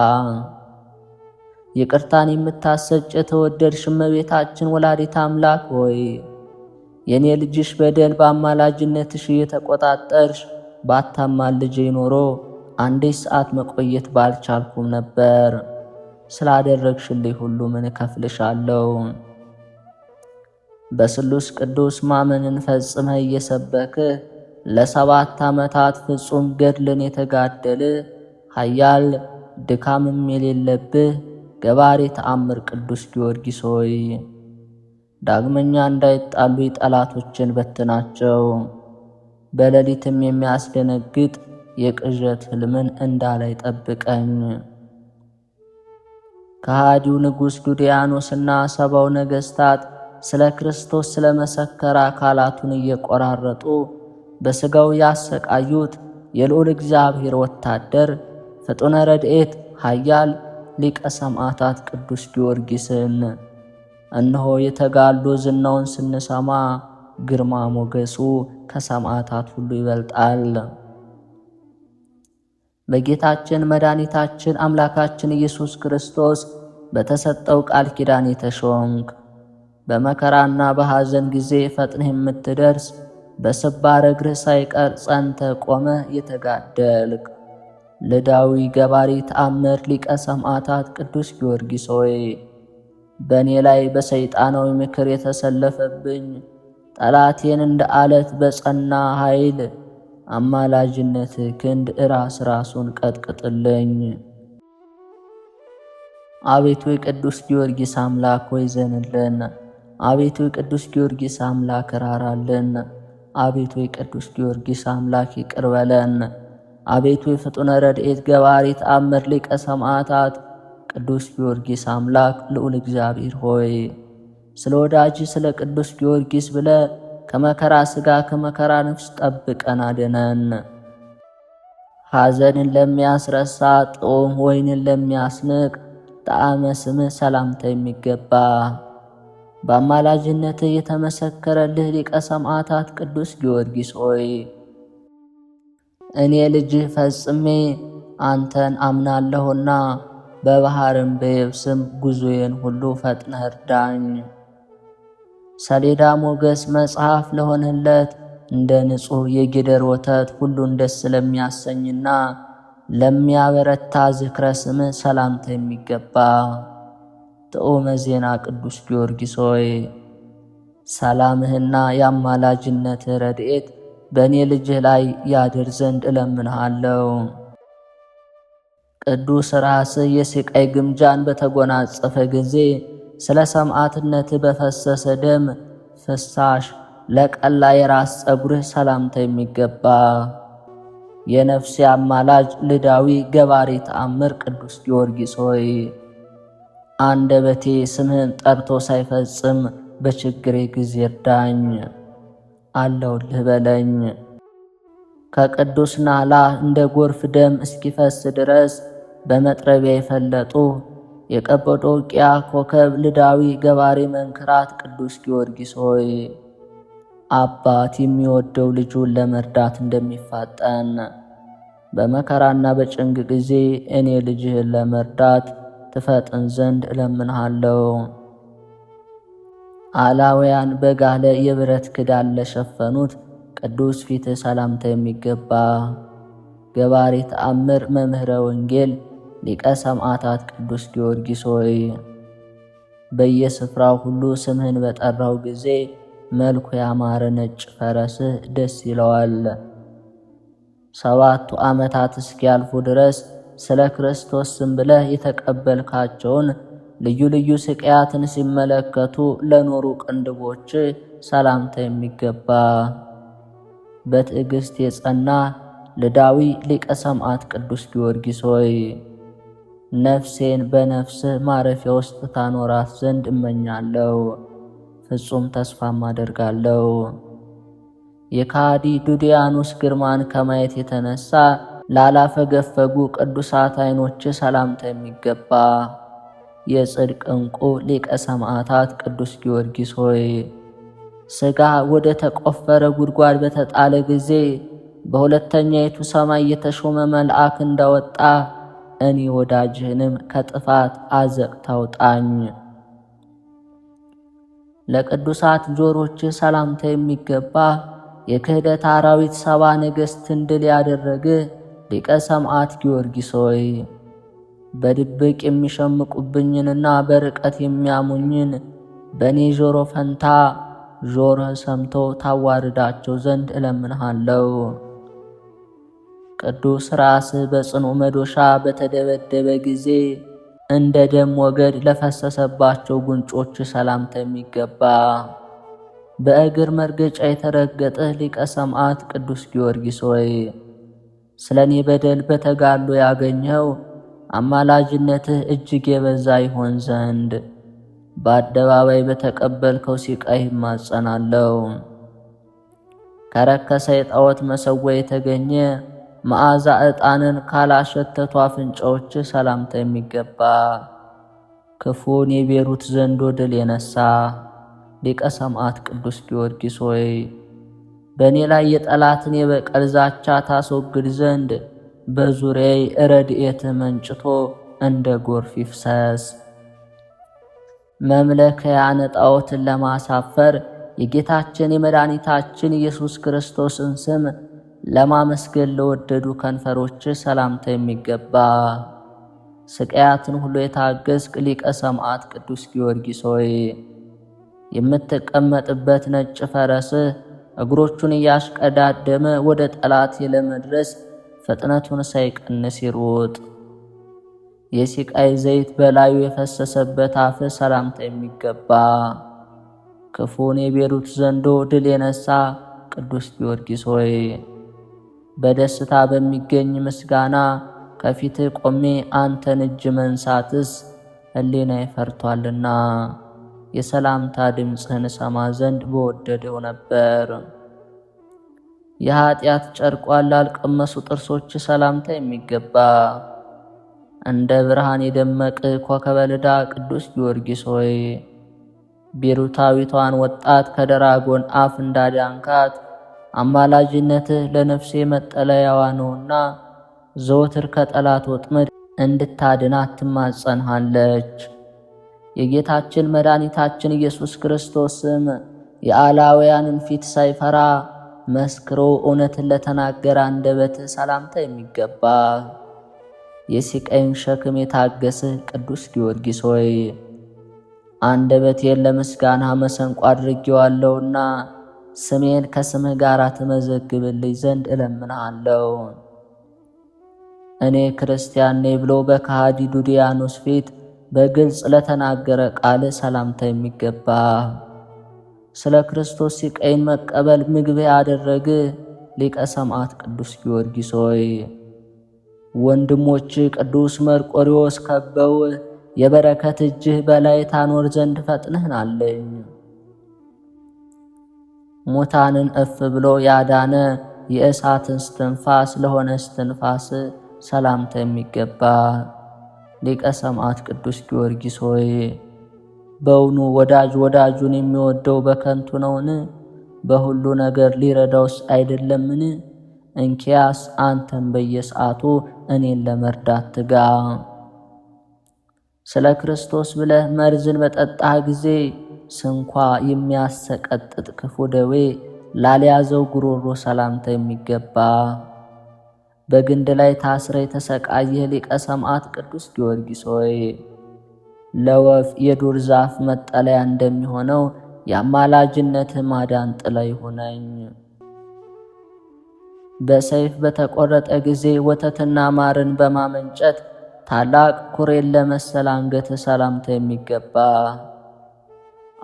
ይቅርታን የምታሰጭ የተወደድሽ እመቤታችን ወላዲት አምላክ ሆይ የኔ ልጅሽ በደል በአማላጅነትሽ እየተቆጣጠርሽ ባታማልጄ ኖሮ አንዲት ሰዓት መቆየት ባልቻልኩም ነበር። ስላደረግሽልኝ ሁሉ ምን እከፍልሻለሁ? በስሉስ ቅዱስ ማመንን ፈጽመህ እየሰበክህ ለ7 ዓመታት ፍጹም ገድልን የተጋደልህ ኃያል ድካምም የሌለብህ ገባሬ ተአምር ቅዱስ ጊዮርጊስ ሆይ ዳግመኛ እንዳይጣሉ ጠላቶችን በትናቸው። በሌሊትም የሚያስደነግጥ የቅዠት ሕልምን እንዳላይ ጠብቀኝ። ከሃዲው ንጉሥ ዱድያኖስና 70 ነገሥታት ስለ ክርስቶስ ስለ መሰከረ አካላቱን እየቆራረጡ በሥጋው ያሰቃዩት የልዑል እግዚአብሔር ወታደር ፍጡነ ረድኤት ኃያል ሊቀ ሰማዕታት ቅዱስ ጊዮርጊስን። እነሆ የተጋድሎ ዝናውን ስንሰማ ግርማ ሞገሱ ከሰማዕታት ሁሉ ይበልጣል። በጌታችን መድኃኒታችን አምላካችን ኢየሱስ ክርስቶስ በተሰጠው ቃል ኪዳን የተሾምክ በመከራና በሐዘን ጊዜ ፈጥነህ የምትደርስ በስባር እግርህ ሳይቀር ጸንተ ቆመ የተጋደልክ ልዳዊ ገባሪ ተአምር ሊቀ ሰማዕታት ቅዱስ ጊዮርጊስ ሆይ በእኔ ላይ በሰይጣናዊ ምክር የተሰለፈብኝ ጠላቴን እንደ አለት በጸና ኃይል አማላጅነት ክንድ ራሱን ቀጥቅጥልኝ። አቤቱ የቅዱስ ጊዮርጊስ አምላክ ሆይ ዘንልን። አቤቱ የቅዱስ ጊዮርጊስ አምላክ ራራልን። አቤቱ የቅዱስ ጊዮርጊስ አምላክ ይቅር በለን። አቤቱ የፍጡነ ረድኤት ገባሪ ተአምር ሊቀ ሰማዕታት ቅዱስ ጊዮርጊስ አምላክ ልዑል እግዚአብሔር ሆይ ስለ ወዳጅ ስለ ቅዱስ ጊዮርጊስ ብለ ከመከራ ሥጋ ከመከራ ነፍስ ጠብቀን አድነን። ሐዘንን ለሚያስረሳ ጦም ወይንን ለሚያስንቅ ጣዕመ ስምህ ሰላምታ የሚገባ በአማላጅነትህ የተመሰከረልህ ሊቀ ሰማዕታት ቅዱስ ጊዮርጊስ ሆይ እኔ ልጅህ ፈጽሜ አንተን አምናለሁና በባህርም በየብስም ጉዞዬን ሁሉ ፈጥነህ እርዳኝ። ሰሌዳ ሞገስ መጽሐፍ ለሆነለት እንደ ንጹሕ የጊደር ወተት ሁሉን ደስ ለሚያሰኝና ለሚያበረታ ዝክረ ስምህ ሰላምታ የሚገባ ጥዑመ ዜና ቅዱስ ጊዮርጊስ ሆይ ሰላምህና የአማላጅነትህ ረድኤት በእኔ ልጅህ ላይ ያድር ዘንድ እለምንሃለሁ። ቅዱስ ራስህ የስቃይ ግምጃን በተጎናጸፈ ጊዜ ስለ ሰማዕትነትህ በፈሰሰ ደም ፍሳሽ ለቀላ የራስ ጸጉርህ ሰላምታ የሚገባ የነፍሴ አማላጅ ልዳዊ ገባሪ ተአምር ቅዱስ ጊዮርጊስ ሆይ አንደበቴ ስምህን ጠርቶ ሳይፈጽም በችግሬ ጊዜ እርዳኝ፣ አለሁልህ በለኝ። ከቅዱስ ናላ እንደ ጎርፍ ደም እስኪፈስ ድረስ በመጥረቢያ የፈለጡ የቀጰዶቅያ ኮከብ ልዳዊ ገባሪ መንክራት ቅዱስ ጊዮርጊስ ሆይ አባት የሚወደው ልጁን ለመርዳት እንደሚፋጠን በመከራና በጭንቅ ጊዜ እኔ ልጅህን ለመርዳት ትፈጥን ዘንድ እለምንሃለሁ። አላውያን በጋለ የብረት ክዳን ለሸፈኑት ቅዱስ ፊትህ ሰላምታ የሚገባ ገባሬ ተአምር መምህረ ወንጌል ሊቀ ሰማዕታት ቅዱስ ጊዮርጊስ ሆይ በየስፍራው ሁሉ ስምህን በጠራው ጊዜ መልኩ ያማረ ነጭ ፈረስህ ደስ ይለዋል። 7 ዓመታት እስኪያልፉ ድረስ ስለ ክርስቶስ ስም ብለህ የተቀበልካቸውን ልዩ ልዩ ስቃያትን ሲመለከቱ ለኖሩ ቅንድቦች ሰላምታ የሚገባ በትዕግሥት የጸና ልዳዊ ሊቀ ሰማዕት ቅዱስ ጊዮርጊስ ሆይ ነፍሴን በነፍስህ ማረፊያ ውስጥ ታኖራት ዘንድ እመኛለሁ፣ ፍጹም ተስፋም አደርጋለሁ። የካዲ ዱድያኖስ ግርማን ከማየት የተነሳ ላላፈገፈጉ ቅዱሳት ዓይኖች ሰላምታ የሚገባ የጽድቅ ዕንቁ ሊቀ ሰማዕታት ቅዱስ ጊዮርጊስ ሆይ ሥጋ ወደ ተቆፈረ ጉድጓድ በተጣለ ጊዜ በሁለተኛይቱ ሰማይ የተሾመ መልአክ እንዳወጣ እኔ ወዳጅህንም ከጥፋት አዘቅት አውጣኝ። ለቅዱሳት ጆሮች ሰላምታ የሚገባ የክህደት አራዊት 70 ነገሥትን ድል ያደረግህ ሊቀ ሰማዕት ጊዮርጊስ ሆይ በድብቅ የሚሸምቁብኝንና በርቀት የሚያሙኝን በእኔ ጆሮ ፈንታ ጆሮህ ሰምቶ ታዋርዳቸው ዘንድ እለምንሃለሁ። ቅዱስ ራስህ በጽኑ መዶሻ በተደበደበ ጊዜ እንደ ደም ወገድ ለፈሰሰባቸው ጉንጮች ሰላምታ የሚገባ በእግር መርገጫ የተረገጠህ ሊቀ ሰማዕት ቅዱስ ጊዮርጊስ ሆይ ስለ እኔ በደል በተጋድሎ ያገኘው አማላጅነትህ እጅግ የበዛ ይሆን ዘንድ በአደባባይ በተቀበልከው ሲቃይ እማጸናለሁ። ከረከሰ የጣዖት መሠዊያ የተገኘ መዓዛ ዕጣንን ካላሸተቱ አፍንጫዎች ሰላምታ የሚገባ ክፉን የቤሩት ዘንዶ ድል የነሳ ሊቀ ሰማዕት ቅዱስ ጊዮርጊስ ሆይ በእኔ ላይ የጠላትን የበቀል ዛቻ ታስወግድ ዘንድ በዙሪያዬ ረድኤትህ መንጭቶ እንደ ጎርፍ ይፍሰስ። መምለኪያነ ጣዖትን ለማሳፈር የጌታችን የመድኃኒታችን ኢየሱስ ክርስቶስን ስም ለማመስገን ለወደዱ ከንፈሮች ሰላምታ የሚገባ ስቃያትን ሁሉ የታገስክ ሊቀ ሰማዕት ቅዱስ ጊዮርጊስ ሆይ የምትቀመጥበት ነጭ ፈረስህ እግሮቹን እያሽቀዳደመ ወደ ጠላት ለመድረስ ፍጥነቱን ሳይቀንስ ይሩጥ። የሲቃይ ዘይት በላዩ የፈሰሰበት አፍ ሰላምታ የሚገባ ክፉን የቤሩት ዘንዶ ድል የነሳ ቅዱስ ጊዮርጊስ ሆይ በደስታ በሚገኝ ምስጋና ከፊትህ ቆሜ አንተን እጅ መንሳትስ ሕሊናዬ ፈርቷልና የሰላምታ ድምፅህን ሰማ ዘንድ በወደደው ነበር። የኃጢአት ጨርቋን ላልቀመሱ ጥርሶች ሰላምታ የሚገባ እንደ ብርሃን የደመቅ ኮከበ ልዳ ቅዱስ ጊዮርጊስ ሆይ ቤሩታዊቷን ወጣት ከደራጎን አፍ እንዳዳንካት አማላጅነትህ ለነፍሴ መጠለያዋ ነውና ዘወትር ከጠላት ወጥመድ እንድታድናት ትማጸንሃለች። የጌታችን መድኃኒታችን ኢየሱስ ክርስቶስም የአላውያንን ፊት ሳይፈራ መስክሮ እውነትን ለተናገረ አንደበትህ ሰላምታ የሚገባ የሲቃይን ሸክም የታገስህ ቅዱስ ጊዮርጊስ ሆይ አንደበቴን ለምስጋና መሰንቆ አድርጌዋለሁና ስሜን ከስምህ ጋር ትመዘግብልኝ ዘንድ እለምንሃለሁ። እኔ ክርስቲያን ነኝ ብሎ በከሃዲ ዱድያኖስ ፊት በግልጽ ለተናገረ ቃል ሰላምታ የሚገባ ስለ ክርስቶስ ሲቃይን መቀበል ምግብ ያደረግ ሊቀ ሰማዕት ቅዱስ ጊዮርጊስ ሆይ ወንድሞች ቅዱስ መርቆሪዎስ ከበው የበረከት እጅህ በላይ ታኖር ዘንድ ፈጥነህናለኝ። ሙታንን እፍ ብሎ ያዳነ የእሳትን ስትንፋስ ለሆነ ስትንፋስ ሰላምታ የሚገባ ሊቀ ሰማዕት ቅዱስ ጊዮርጊስ ሆይ በውኑ ወዳጅ ወዳጁን የሚወደው በከንቱ ነውን? በሁሉ ነገር ሊረዳውስ አይደለምን? እንኪያስ አንተም በየሰዓቱ እኔን ለመርዳት ትጋ። ስለ ክርስቶስ ብለህ መርዝን በጠጣህ ጊዜ ስንኳ የሚያሰቀጥጥ ክፉ ደዌ ላልያዘው ጉሮሮ ሰላምታ የሚገባ በግንድ ላይ ታስረ የተሰቃየህ ሊቀ ሰማዕት ቅዱስ ጊዮርጊስ ሆይ ለወፍ የዱር ዛፍ መጠለያ እንደሚሆነው የአማላጅነትህ ማዳን ጥላ ይሁነኝ። በሰይፍ በተቆረጠ ጊዜ ወተትና ማርን በማመንጨት ታላቅ ኩሬን ለመሰለ አንገትህ ሰላምታ የሚገባ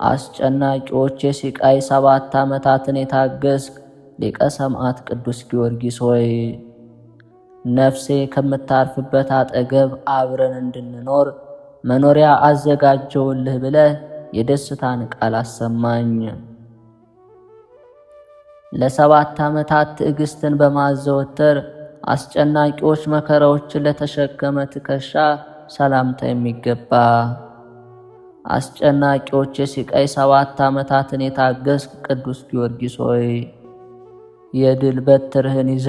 አስጨናቂዎች የሲቃይ 7 ዓመታትን የታገስክ ሊቀ ሰማዕት ቅዱስ ጊዮርጊስ ሆይ ነፍሴ ከምታርፍበት አጠገብ አብረን እንድንኖር መኖሪያ አዘጋጀውልህ ብለህ የደስታን ቃል አሰማኝ። ለ7 ዓመታት ትዕግስትን በማዘወተር አስጨናቂዎች መከራዎችን ለተሸከመ ትከሻ ሰላምታ የሚገባ አስጨናቂዎች የሲቃይ 7 ዓመታትን የታገስክ ቅዱስ ጊዮርጊስ ሆይ የድል በትርህን ይዘ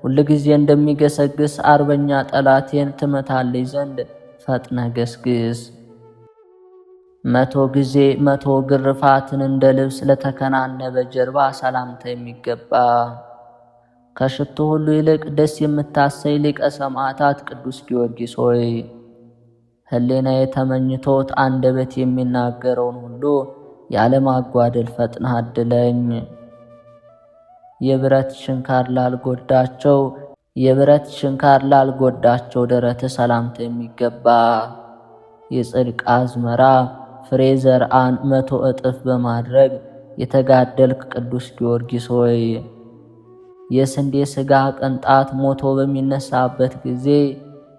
ሁልጊዜ እንደሚገሰግስ አርበኛ ጠላቴን ትመታልኝ ዘንድ ፈጥነ ገስግስ። 100 ጊዜ 100 ግርፋትን እንደ ልብስ ለተከናነበ ጀርባ ሰላምታ የሚገባ ከሽቱ ሁሉ ይልቅ ደስ የምታሰይ ሊቀ ሰማዕታት ቅዱስ ጊዮርጊስ ሆይ ሕሊናዬ ተመኝቶት አንደበት የሚናገረውን ሁሉ ያለማጓደል ፈጥነህ አድለኝ። የብረት ሽንካር ላልጎዳቸው ደረት ሰላምታ የሚገባ የጽድቅ አዝመራ ፍሬ ዘርአን 100 እጥፍ በማድረግ የተጋደልክ ቅዱስ ጊዮርጊስ ሆይ የስንዴ ሥጋ ቅንጣት ሞቶ በሚነሳበት ጊዜ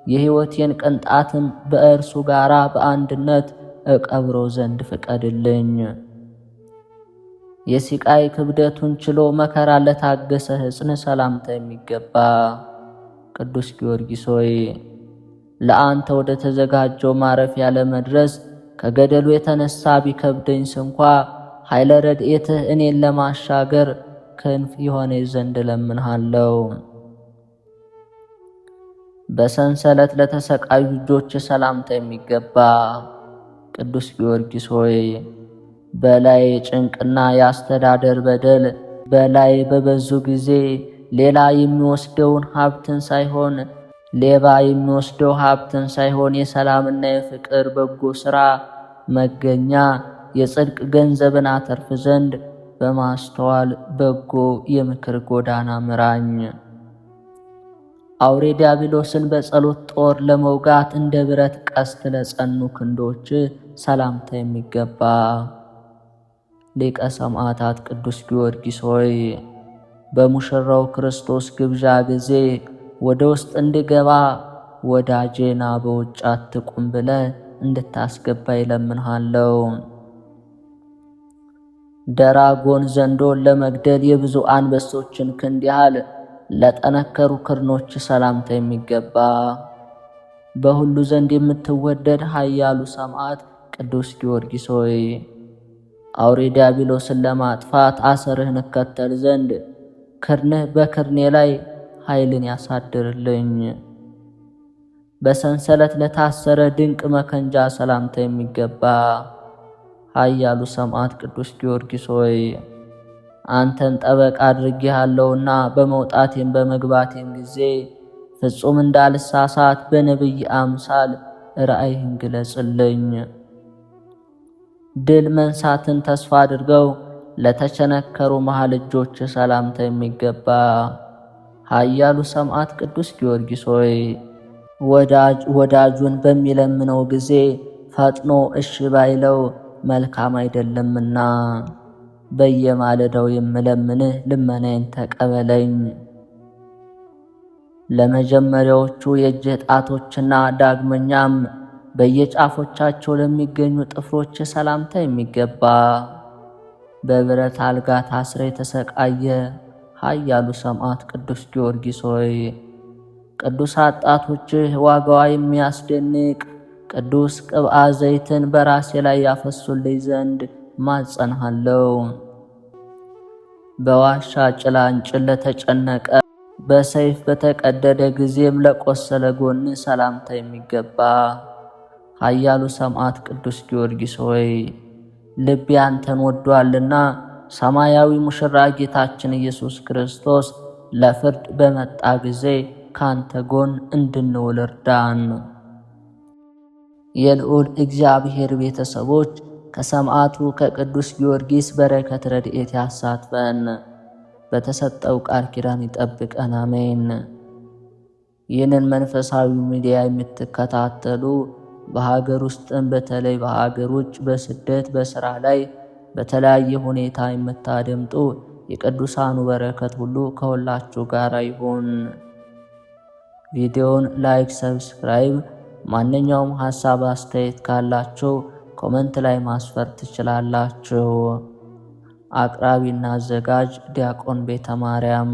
የሕይወቴን ቅንጣትም በእርሱ ጋር በአንድነት እቀብረው ዘንድ ፍቀድልኝ። የሲቃይ ክብደቱን ችሎ መከራ ለታገሰ ሕፅን ሰላምታ የሚገባ ቅዱስ ጊዮርጊስ ሆይ ለአንተ ወደ ተዘጋጀው ማረፊያ ለመድረስ ከገደሉ የተነሳ ቢከብደኝ ስንኳ ኃይለ ረድኤትህ እኔን ለማሻገር ክንፍ የሆነ ዘንድ እለምንሃለሁ። በሰንሰለት ለተሰቃዩ እጆች ሰላምታ የሚገባ ቅዱስ ጊዮርጊስ ሆይ በላይ ጭንቅና የአስተዳደር በደል በላይ በበዙ ጊዜ ሌላ የሚወስደውን ሀብትን ሳይሆን ሌባ የሚወስደው ሀብትን ሳይሆን የሰላምና የፍቅር በጎ ሥራ መገኛ የጽድቅ ገንዘብን አተርፍ ዘንድ በማስተዋል በጎ የምክር ጎዳና ምራኝ። አውሬ ዲያብሎስን በጸሎት ጦር ለመውጋት እንደ ብረት ቀስት ለጸኑ ክንዶች ሰላምታ የሚገባ ሊቀ ሰማዕታት ቅዱስ ጊዮርጊስ ሆይ በሙሽራው ክርስቶስ ግብዣ ጊዜ ወደ ውስጥ እንድገባ ወዳጄና በውጭ አትቁም ብለህ እንድታስገባ ይለምንሃለሁ። ደራጎን ዘንዶን ለመግደል የብዙ አንበሶችን ክንድ ያህል ለጠነከሩ ክርኖች ሰላምታ የሚገባ በሁሉ ዘንድ የምትወደድ ኃያሉ ሰማዕት ቅዱስ ጊዮርጊስ ሆይ አውሬ ዲያብሎስን ለማጥፋት አሰርህን እከተል ዘንድ ክርንህ በክርኔ ላይ ኃይልን ያሳድርልኝ። በሰንሰለት ለታሰረ ድንቅ መከንጃ ሰላምታ የሚገባ ኃያሉ ሰማዕት ቅዱስ ጊዮርጊስ ሆይ አንተን ጠበቃ አድርጌሃለሁና በመውጣቴም በመግባቴም ጊዜ ፍጹም እንዳልሳሳት በነቢይ አምሳል ራእይህን ግለጽልኝ። ድል መንሳትን ተስፋ አድርገው ለተቸነከሩ መሃል እጆች ሰላምታ የሚገባ ኃያሉ ሰማዕት ቅዱስ ጊዮርጊስ ሆይ ወዳጁን በሚለምነው ጊዜ ፈጥኖ እሺ ባይለው መልካም አይደለምና በየማለዳው የምለምንህ ልመናዬን ተቀበለኝ። ለመጀመሪያዎቹ የእጅ ጣቶችና ዳግመኛም በየጫፎቻቸው ለሚገኙ ጥፍሮች ሰላምታ የሚገባ በብረት አልጋ ታስረ የተሰቃየ ኃያሉ ሰማዕት ቅዱስ ጊዮርጊስ ሆይ ቅዱሳት ጣቶችህ ዋጋዋ የሚያስደንቅ ቅዱስ ቅብአ ዘይትን በራሴ ላይ ያፈሱልኝ ዘንድ ማጸንሃለሁ። በዋሻ ጭላንጭል ለተጨነቀ በሰይፍ በተቀደደ ጊዜም ለቆሰለ ጎን ሰላምታ የሚገባ ኃያሉ ሰማዕት ቅዱስ ጊዮርጊስ ሆይ ልቤ አንተን ወዷልና ሰማያዊ ሙሽራ ጌታችን ኢየሱስ ክርስቶስ ለፍርድ በመጣ ጊዜ ካንተ ጎን እንድንውል እርዳን። የልዑል እግዚአብሔር ቤተሰቦች ከሰማዕቱ ከቅዱስ ጊዮርጊስ በረከት ረድኤት ያሳትፈን፣ በተሰጠው ቃል ኪዳን ይጠብቀን፣ አሜን። ይህንን መንፈሳዊ ሚዲያ የምትከታተሉ በሀገር ውስጥም በተለይ በሀገር ውጭ በስደት በስራ ላይ በተለያየ ሁኔታ የምታደምጡ የቅዱሳኑ በረከት ሁሉ ከሁላችሁ ጋር ይሁን። ቪዲዮውን ላይክ፣ ሰብስክራይብ፣ ማንኛውም ሐሳብ አስተያየት ካላችሁ ኮመንት ላይ ማስፈር ትችላላችሁ። አቅራቢና አዘጋጅ ዲያቆን ቤተ ማርያም